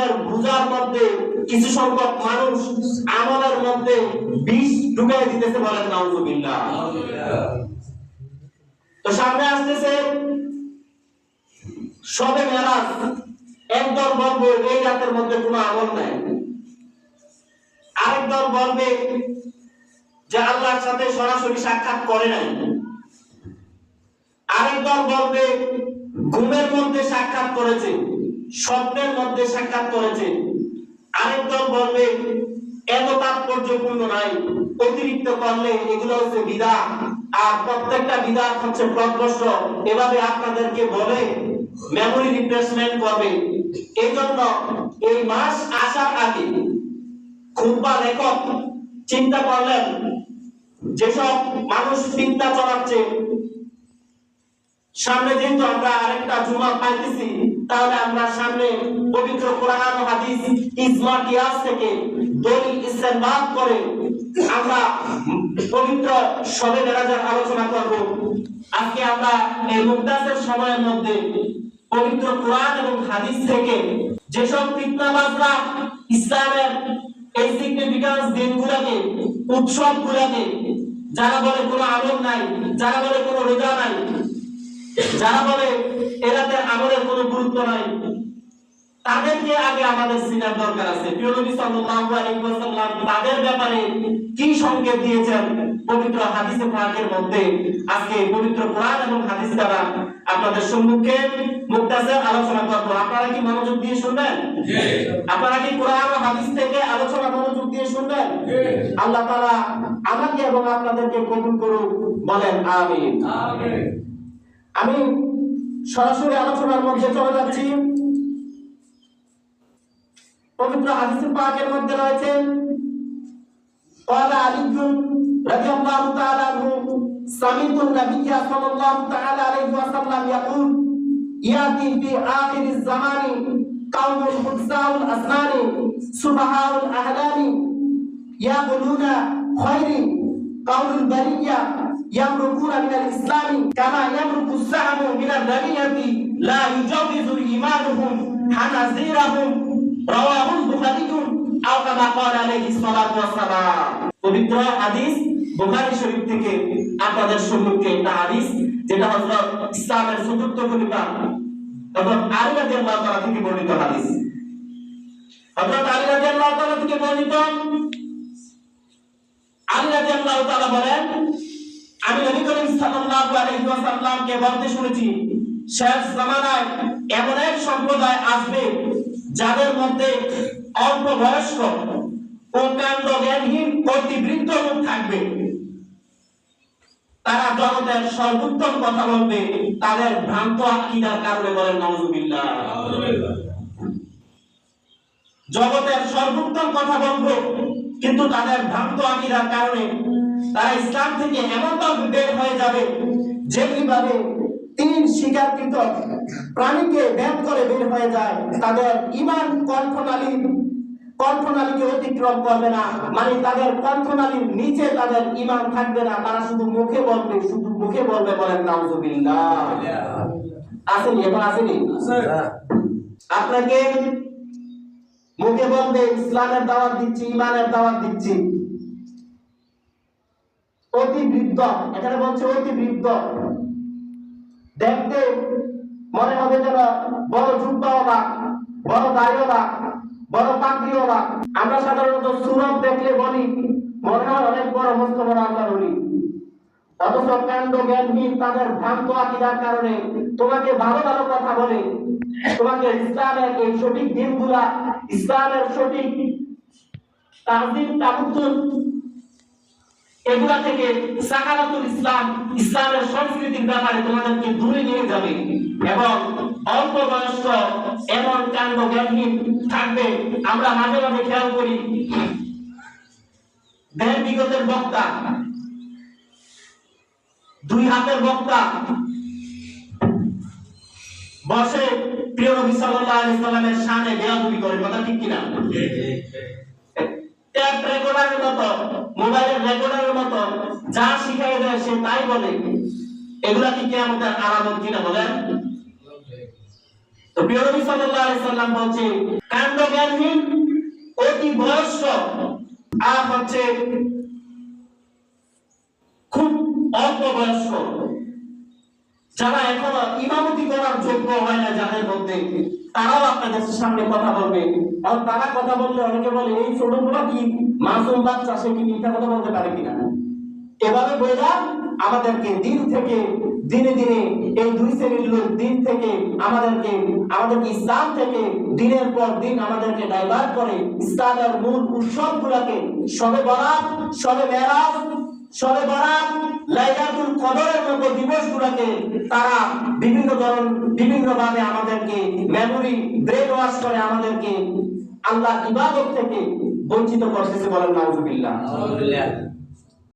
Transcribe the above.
আমাদের বুঝার মধ্যে কিছু সংখ্যক মানুষ আমলের মধ্যে বিষ ঢুকাই দিতেছে, বলেন নাউজুবিল্লাহ। তো সামনে আসতেছে শবে মেরাজ। একদল বলবে এই রাতের মধ্যে কোনো আমল নাই, আরেক দল বলবে যে আল্লাহর সাথে সরাসরি সাক্ষাৎ করে নাই, আরেক দল বলবে ঘুমের মধ্যে সাক্ষাৎ করেছে, স্বপ্নের মধ্যে সাক্ষাৎ করেছে, আরেক দল বলবে এত তাৎপর্যপূর্ণ নাই, অতিরিক্ত করলে এগুলো হচ্ছে বিদআত, আর প্রত্যেকটা বিদআত হচ্ছে পথভ্রষ্ট। এভাবে আপনাদেরকে বলে মেমোরি রিফ্রেশমেন্ট করবে। এই জন্য এই মাস আসার আগে খুতবা লেখক চিন্তা করলেন যেসব মানুষ চিন্তা চালাচ্ছে, সামনে যেহেতু আমরা আরেকটা জুমা পাইতেছি, তাহলে আমরা সামনে পবিত্র কোরআন ও হাদিস, ইজমা কিয়াস থেকে দলিল ইস্তেনবাত করে আমরা পবিত্র শবে মেরাজের আলোচনা করব। আজকে আমরা এই মুক্তাসের সময়ের মধ্যে পবিত্র কোরআন এবং হাদিস থেকে যেসব ফিতনাবাজরা ইসলামের এই সিগনিফিকেন্স দিনগুলোকে, উৎসবগুলোকে, যারা বলে কোনো আমল নাই, যারা বলে কোনো রোজা নাই, যারা বলে এরাতে আমলের কোনো গুরুত্ব নাই, তাদেরকে আগে আমাদের চিনার দরকার আছে। প্রিয় নবী সাল্লাল্লাহু আলাইহি ওয়াসাল্লাম তাদের ব্যাপারে কি সংকেত দিয়েছেন পবিত্র হাদিসে পাকের মধ্যে, আজকে পবিত্র কোরআন এবং হাদিস দ্বারা আপনাদের সম্মুখে মুক্তাসর আলোচনা করব। আপনারা কি মনোযোগ দিয়ে শুনবেন? জি। আপনারা কি কোরআন ও হাদিস থেকে আলোচনা মনোযোগ দিয়ে শুনবেন? জি। আল্লাহ তাআলা আমাকে এবং আপনাদেরকে কবুল করুন, বলেন আমিন। আমিন। আমি সরাসরি আলোচনার মধ্যে চলে যাচ্ছি। পবিত্র হাদিস পাকের মধ্যে রয়েছে قال علي رضي الله تعالى عنه سمعت النبي صلى الله تعالى عليه وسلم يقول ياتي في آخر الزمان قوم حدثاء الأسنان سفهاء الأحلام يقولون خير قول البرية يمرقون من الإسلام كما يمرق السهم من الرمية لا يجوز إيمانهم حناظيرهم رواه البخاري أو كما قال عليه الصلاة والسلام। পবিত্র হাদিস বুখারী শরীফ থেকে আপনাদের সম্মুখে একটা হাদিস, যেটা হযরত ইসলামের চতুর্থ খলিফা হযরত আলী রাদিয়াল্লাহু তাআলা থেকে বর্ণিত হাদিস। হযরত আলী রাদিয়াল্লাহু তাআলা থেকে বর্ণিত, আলী রাদিয়াল্লাহু তাআলা বলেন, আমি নবী করিম সাল্লাল্লাহু আলাইহি ওয়াসাল্লামকে বলতে শুনেছি, শেষ জামানায় এমন এক সম্প্রদায় আসবে যাদের মধ্যে অল্প বয়স্ক ও কাণ্ড জ্ঞানহীন অতিবৃদ্ধ লোক থাকবে। তারা জগতের সর্বোত্তম কথা বলবে তাদের ভ্রান্ত আকীদার কারণে, বলেন নাউজুবিল্লাহ। জগতের সর্বোত্তম কথা বলবে কিন্তু তাদের ভ্রান্ত আকীদার কারণে তারা ইসলাম থেকে এমনভাবে বের হয়ে যাবে যেভাবে তিন শিকারকৃত প্রাণীকে ব্যাট করে বের হয়ে যায়। তাদের ঈমান কণ্ঠনালীকে অতিক্রম করবে না, মানে তাদের কণ্ঠনালীর নিচে তাদের ঈমান থাকবে না, তারা শুধু মুখে বলবে, বলেন নাউজুবিল্লাহ। আসেনি? এখন আসেনি? আপনাকে মুখে বলবে ইসলামের দাওয়াত দিচ্ছি, ঈমানের দাওয়াত দিচ্ছি, অতি বৃদ্ধ, এখানে বলছে অতি বৃদ্ধ, দেখতে মনে হবে যেন বড় যুব্বাওয়ালা, বড় দাড়িওয়ালা, বড় পাগড়িওয়ালা। আমরা সাধারণত সুরত দেখলে বলি মনে হয় অনেক বড় মস্ত বড় আল্লাহর ওলি, অথচ কাণ্ড জ্ঞানহীন তাদের ভ্রান্ত আকীদার কারণে তোমাকে ভালো ভালো কথা বলে, তোমাকে ইসলামের এই সঠিক দিনগুলা, ইসলামের সঠিক তাজিম তাবুদ্দুন, এগুলা থেকে সাকারাতুল ইসলাম, ইসলামের সংস্কৃতির ব্যাপারে তোমাদেরকে দূরে নিয়ে যাবে এবং অল্প বয়স্ক এমন কাণ্ড জ্ঞানহীন থাকবে। আমরা মাঝে মাঝে খেয়াল করি দেড় বিগতের বক্তা, দুই হাতের বক্তা বসে প্রিয় নবী সাল্লাল্লাহু আলাইহি ওয়াসাল্লামের শানে বেয়াদবি করে, কথা ঠিক কিনা? ট্যাপ রেকর্ডারের মতো, মোবাইলের রেকর্ডারের মতো যা শিখাই দেয় সে তাই বলে। এগুলা কি কিয়ামতের আলামত কিনা বলেন? তো প্রিয় নবী সাল্লাল্লাহু আলাইহি সাল্লাম বলছে কাণ্ডজ্ঞানহীন, অতি বয়স্ক আর হচ্ছে খুব অল্প বয়স্ক, যারা এখনো ইমামতি করার যোগ্য হয় না যাদের মধ্যে, তারাও আপনাদের সামনে কথা বলবে। আর তারা কথা বললে অনেকে বলে এই ছোটগুলা কি মাসুম বাচ্চা, সে কি মিথ্যা কথা বলতে পারে কিনা। এভাবে বইলা আমাদেরকে দিন থেকে দিনে দিনে এই দুই শ্রেণীর লোক দিন থেকে আমাদেরকে ইসলাম থেকে দিনের পর দিন আমাদেরকে ডাইভার্ট করে ইসলামের মূল উৎসবগুলোকে, শবে বরাত, শবে মেরাজ, শবে বরাত, লাইলাতুল কদরের মতো দিবসগুলোকে তারা বিভিন্ন ভাবে আমাদেরকে মেমোরি ব্রেন ওয়াশ করে আমাদেরকে আল্লাহর ইবাদত থেকে বঞ্চিত করতেছে। বলেন নাউজুবিল্লাহ।